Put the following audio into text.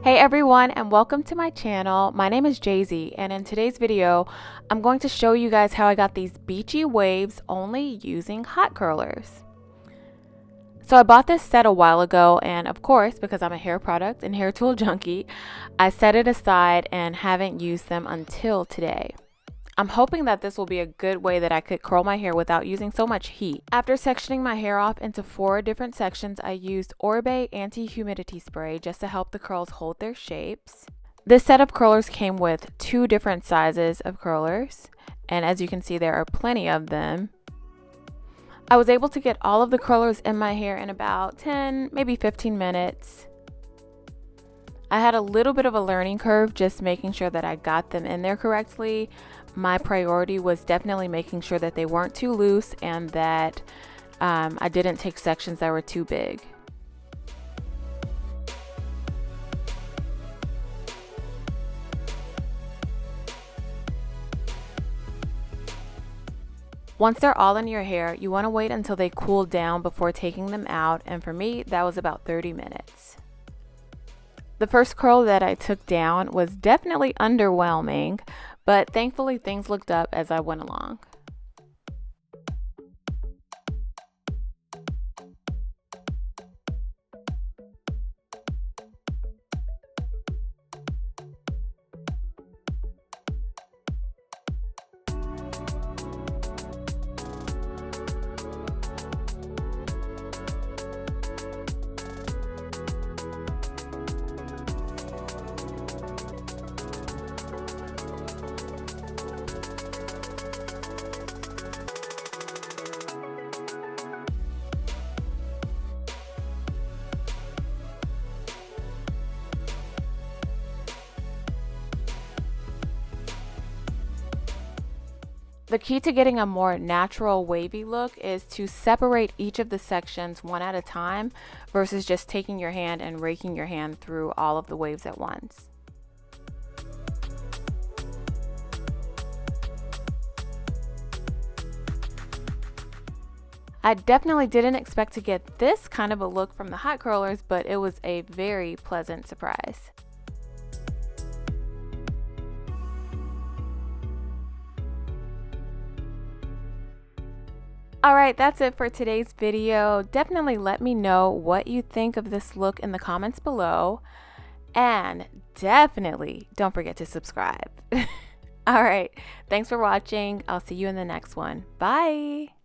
Hey everyone, and welcome to my channel. My name is Jay-Z, and in today's video I'm going to show you guys how I got these beachy waves only using hot curlers. So I bought this set a while ago, and of course, because I'm a hair product and hair tool junkie, I set it aside and haven't used them until today. I'm hoping that this will be a good way that I could curl my hair without using so much heat. After sectioning my hair off into 4 different sections, I used Oribe anti-humidity spray just to help the curls hold their shapes. This set of curlers came with 2 different sizes of curlers, and as you can see, there are plenty of them. I was able to get all of the curlers in my hair in about 10, maybe 15 minutes. I had a little bit of a learning curve just making sure that I got them in there correctly. My priority was definitely making sure that they weren't too loose and that I didn't take sections that were too big. Once they're all in your hair, you want to wait until they cool down before taking them out, and for me that was about 30 minutes. The first curl that I took down was definitely underwhelming, but thankfully things looked up as I went along. The key to getting a more natural wavy look is to separate each of the sections one at a time versus just taking your hand and raking your hand through all of the waves at once. I definitely didn't expect to get this kind of a look from the hot curlers, but it was a very pleasant surprise. Alright, that's it for today's video. Definitely let me know what you think of this look in the comments below. And definitely don't forget to subscribe. Alright, thanks for watching. I'll see you in the next one. Bye!